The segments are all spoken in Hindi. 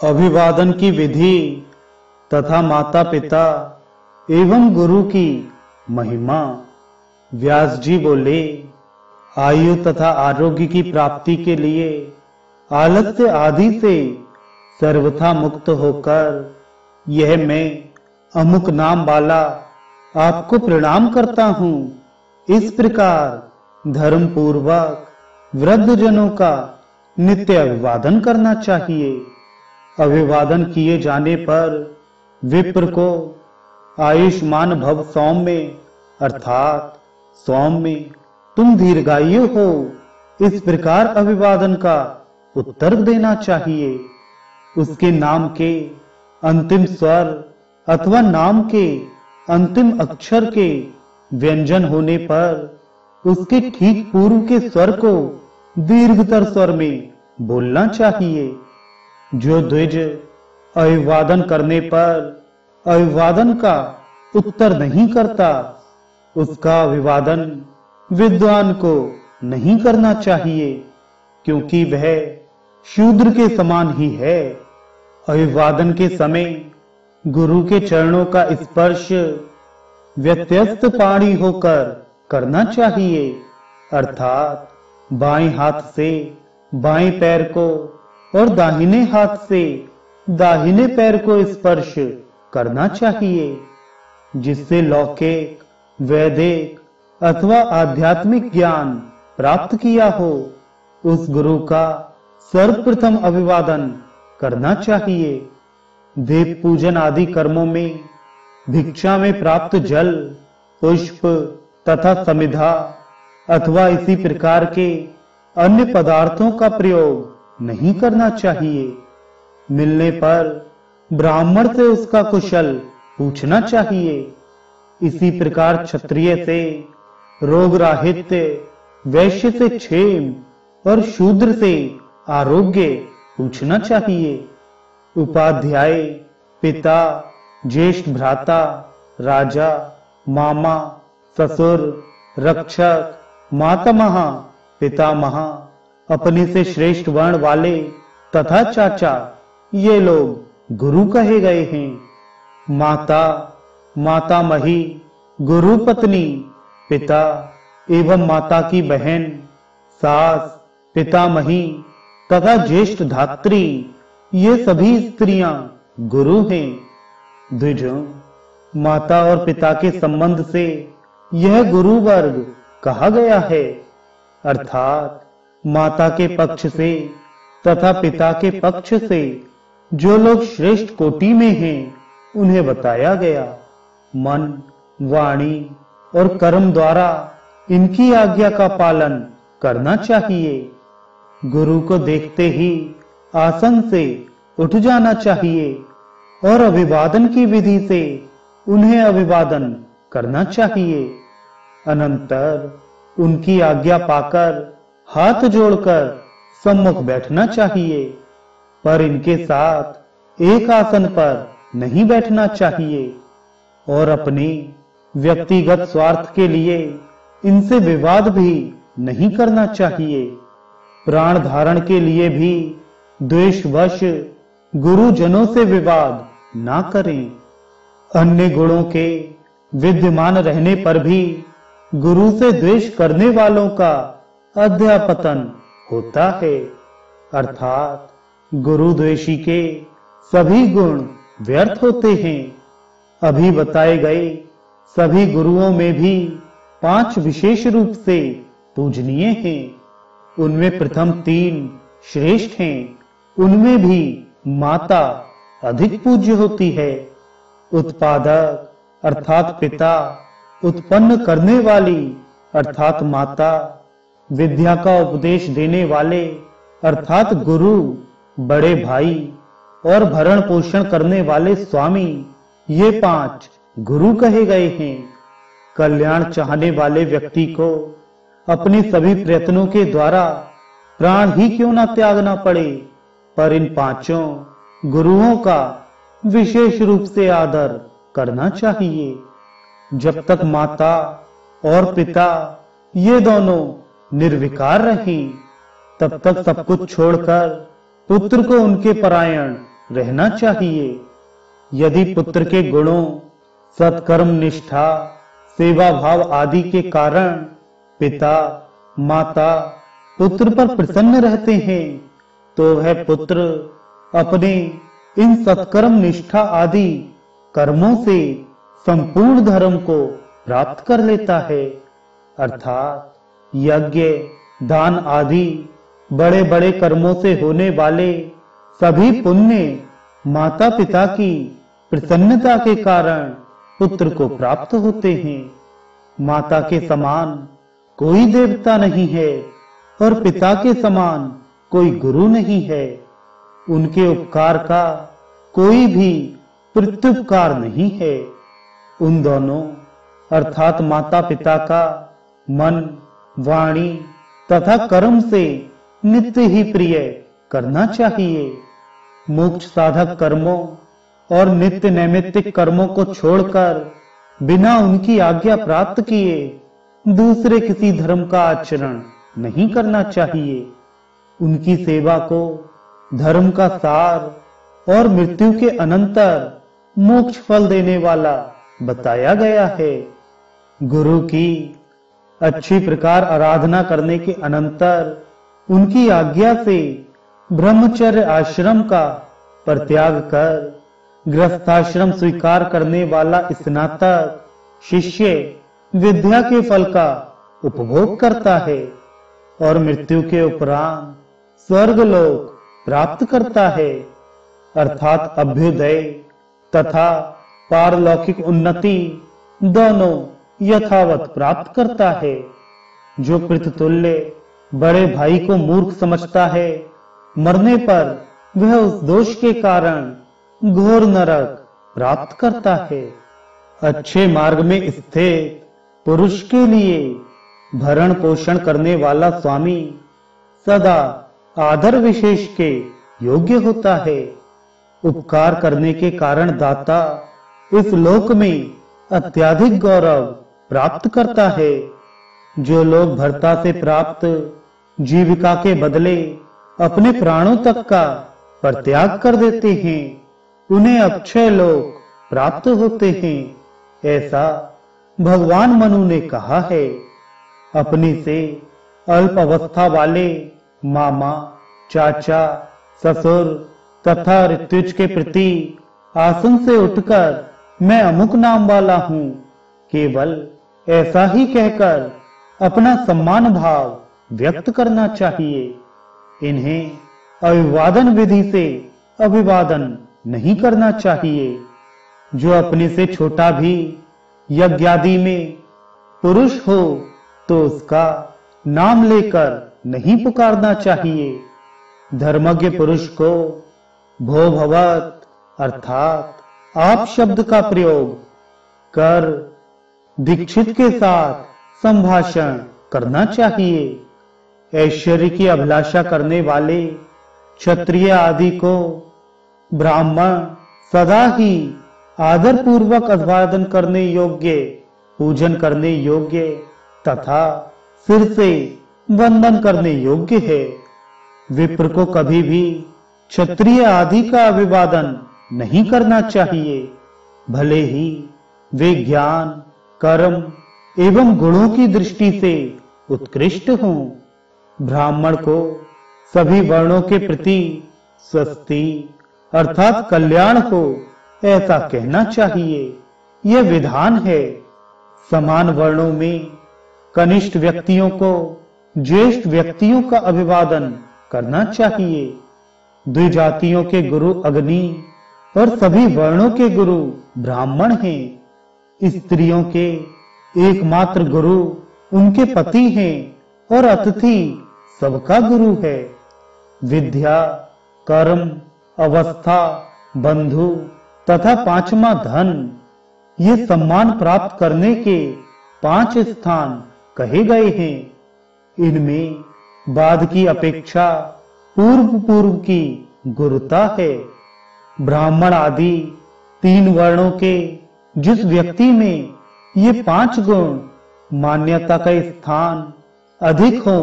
अभिवादन की विधि तथा माता पिता एवं गुरु की महिमा। व्यास जी बोले, आयु तथा आरोग्य की प्राप्ति के लिए आलस्य आदि से सर्वथा मुक्त होकर यह मैं अमुक नाम वाला आपको प्रणाम करता हूँ। इस प्रकार धर्म पूर्वक वृद्ध जनों का नित्य अभिवादन करना चाहिए। अभिवादन किए जाने पर विप्र को आयुष्मान भव सौम्य अर्थात सौम्य तुम दीर्घायु हो, इस प्रकार अभिवादन का उत्तर देना चाहिए। उसके नाम के अंतिम स्वर अथवा नाम के अंतिम अक्षर के व्यंजन होने पर उसके ठीक पूर्व के स्वर को दीर्घतर स्वर में बोलना चाहिए। जो द्विज अभिवादन करने पर अभिवादन का उत्तर नहीं करता, उसका अभिवादन विद्वान को नहीं करना चाहिए, क्योंकि वह शूद्र के समान ही है। अभिवादन के समय गुरु के चरणों का स्पर्श व्यत्यस्त पाणी होकर करना चाहिए, अर्थात बाएं हाथ से बाएं पैर को और दाहिने हाथ से दाहिने पैर को स्पर्श करना चाहिए, जिससे लौकिक, वैदिक अथवा आध्यात्मिक ज्ञान प्राप्त किया हो उस गुरु का सर्वप्रथम अभिवादन करना चाहिए। देव पूजन आदि कर्मों में भिक्षा में प्राप्त जल, पुष्प तथा समिधा अथवा इसी प्रकार के अन्य पदार्थों का प्रयोग नहीं करना चाहिए। मिलने पर ब्राह्मण से उसका कुशल पूछना चाहिए। इसी प्रकार क्षत्रिय से रोगराहित्य, वैश्य से क्षेम और शूद्र से आरोग्य पूछना चाहिए। उपाध्याय, पिता, ज्येष्ठ भ्राता, राजा, मामा, ससुर, रक्षक, मातामह, पितामह, अपने से श्रेष्ठ वर्ण वाले तथा चाचा, ये लोग गुरु कहे गए हैं। माता, मातामही, गुरु पत्नी, पिता एवं माता की बहन, सास, पितामही तथा ज्येष्ठ धात्री, ये सभी स्त्रियां गुरु हैं। द्विजों, माता और पिता के संबंध से यह गुरु वर्ग कहा गया है, अर्थात माता के पक्ष से तथा पिता के पक्ष से जो लोग श्रेष्ठ कोटि में हैं, उन्हें बताया गया। मन, वाणी और कर्म द्वारा इनकी आज्ञा का पालन करना चाहिए। गुरु को देखते ही आसन से उठ जाना चाहिए और अभिवादन की विधि से उन्हें अभिवादन करना चाहिए। अनंतर उनकी आज्ञा पाकर हाथ जोड़कर सम्मुख बैठना चाहिए, पर इनके साथ एक आसन पर नहीं बैठना चाहिए और अपने व्यक्तिगत स्वार्थ के लिए इनसे विवाद भी नहीं करना चाहिए। प्राण धारण के लिए भी द्वेषवश गुरुजनों से विवाद ना करें। अन्य गुणों के विद्यमान रहने पर भी गुरु से द्वेष करने वालों का अध्यापतन होता है, अर्थात गुरु द्वेषी के सभी गुण व्यर्थ होते हैं। अभी बताए गए सभी गुरुओं में भी 5 विशेष रूप से पूजनीय हैं। उनमें प्रथम 3 श्रेष्ठ हैं। उनमें भी माता अधिक पूज्य होती है। उत्पादक अर्थात पिता, उत्पन्न करने वाली अर्थात माता, विद्या का उपदेश देने वाले अर्थात गुरु, बड़े भाई और भरण पोषण करने वाले स्वामी, ये 5 गुरु कहे गए हैं। कल्याण चाहने वाले व्यक्ति को अपने सभी प्रयत्नों के द्वारा प्राण ही क्यों ना त्यागना पड़े, पर इन 5 गुरुओं का विशेष रूप से आदर करना चाहिए। जब तक माता और पिता ये दोनों निर्विकार रहें, तब तक सब कुछ छोड़कर पुत्र को उनके परायण रहना चाहिए। यदि पुत्र के गुणों, सत्कर्म निष्ठा, सेवा भाव आदि के कारण पिता माता पुत्र पर प्रसन्न रहते हैं, तो वह पुत्र अपने इन सत्कर्म निष्ठा आदि कर्मों से संपूर्ण धर्म को प्राप्त कर लेता है। अर्थात यज्ञ, दान आदि बड़े बड़े कर्मों से होने वाले सभी पुण्य माता पिता की प्रसन्नता के कारण पुत्र को प्राप्त होते हैं। माता के समान कोई देवता नहीं है और पिता के समान कोई गुरु नहीं है। उनके उपकार का कोई भी प्रत्युपकार नहीं है। उन दोनों अर्थात माता पिता का मन, वाणी तथा कर्म से नित्य ही प्रिय करना चाहिए। मोक्ष साधक कर्मों और नित्य नैमित्तिक कर्मों को छोड़कर बिना उनकी आज्ञा प्राप्त किए दूसरे किसी धर्म का आचरण नहीं करना चाहिए। उनकी सेवा को धर्म का सार और मृत्यु के अनंतर मोक्ष फल देने वाला बताया गया है। गुरु की अच्छी प्रकार आराधना करने के अनंतर उनकी आज्ञा से ब्रह्मचर्य आश्रम का परित्याग कर गृहस्थाश्रम स्वीकार करने वाला स्नातक शिष्य विद्या के फल का उपभोग करता है और मृत्यु के उपरांत स्वर्गलोक प्राप्त करता है। अर्थात अभ्युदय तथा पारलौकिक उन्नति दोनों यथावत प्राप्त करता है। जो पितृतुल्य बड़े भाई को मूर्ख समझता है, मरने पर वह उस दोष के कारण घोर नरक प्राप्त करता है। अच्छे मार्ग में स्थित पुरुष के लिए भरण पोषण करने वाला स्वामी सदा आदर विशेष के योग्य होता है। उपकार करने के कारण दाता इस लोक में अत्यधिक गौरव प्राप्त करता है। जो लोग भर्ता से प्राप्त जीविका के बदले अपने प्राणों तक का परित्याग कर देते हैं, उन्हें अक्षय लोक प्राप्त होते हैं, ऐसा भगवान मनु ने कहा है। अपने से अल्प अवस्था वाले मामा, चाचा, ससुर तथा ऋत्विज के प्रति आसन से उठकर मैं अमुक नाम वाला हूँ, केवल ऐसा ही कहकर अपना सम्मान भाव व्यक्त करना चाहिए। इन्हें अभिवादन विधि से अभिवादन नहीं करना चाहिए। जो अपने से छोटा भी यज्ञादि में पुरुष हो तो उसका नाम लेकर नहीं पुकारना चाहिए। धर्मज्ञ पुरुष को भो भवत अर्थात आप शब्द का प्रयोग कर दीक्षित के साथ संभाषण करना चाहिए। ऐश्वर्य की अभिलाषा करने वाले क्षत्रिय आदि को ब्राह्मण सदा ही आदर पूर्वक अभिवादन करने योग्य, पूजन करने योग्य तथा सिर से वंदन करने योग्य है। विप्र को कभी भी क्षत्रिय आदि का अभिवादन नहीं करना चाहिए, भले ही वे ज्ञान, कर्म एवं गुणों की दृष्टि से उत्कृष्ट हों। ब्राह्मण को सभी वर्णों के प्रति स्वस्ति अर्थात कल्याण हो ऐसा कहना चाहिए। यह विधान है। समान वर्णों में कनिष्ठ व्यक्तियों को ज्येष्ठ व्यक्तियों का अभिवादन करना चाहिए। द्विजातियों के गुरु अग्नि और सभी वर्णों के गुरु ब्राह्मण हैं। स्त्रियों के एकमात्र गुरु उनके पति हैं और अतिथि सबका गुरु है। विद्या, कर्म, अवस्था, बंधु तथा पांचवा धन, ये सम्मान प्राप्त करने के 5 स्थान कहे गए हैं। इनमें बाद की अपेक्षा पूर्व की गुरुता है। ब्राह्मण आदि 3 वर्णों के जिस व्यक्ति में ये 5 गुण मान्यता का स्थान अधिक हो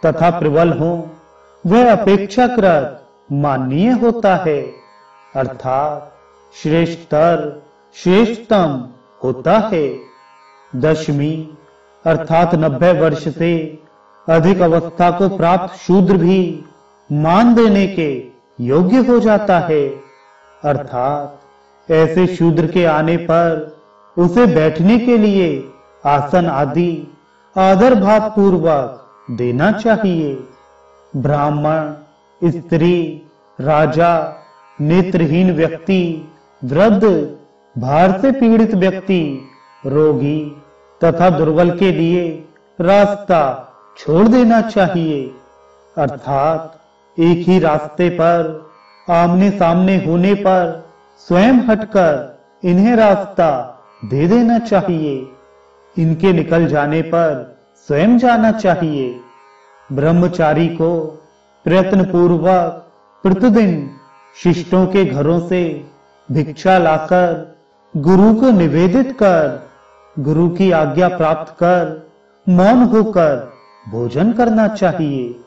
तथा प्रबल हो, वह अपेक्षाकृत माननीय होता है। अर्थात श्रेष्ठतर श्रेष्ठतम होता है। दशमी अर्थात 90 वर्ष से अधिक अवस्था को प्राप्त शूद्र भी मान देने के योग्य हो जाता है। अर्थात ऐसे शूद्र के आने पर उसे बैठने के लिए आसन आदि आदर भाव पूर्वक देना चाहिए। ब्राह्मण, स्त्री, राजा, नेत्रहीन व्यक्ति, वृद्ध, भार से पीड़ित व्यक्ति, रोगी तथा दुर्बल के लिए रास्ता छोड़ देना चाहिए। अर्थात एक ही रास्ते पर आमने सामने होने पर स्वयं हटकर इन्हें रास्ता दे देना चाहिए। इनके निकल जाने पर स्वयं जाना चाहिए। ब्रह्मचारी को प्रयत्न पूर्वक प्रतिदिन शिष्टों के घरों से भिक्षा लाकर गुरु को निवेदित कर गुरु की आज्ञा प्राप्त कर मौन होकर भोजन करना चाहिए।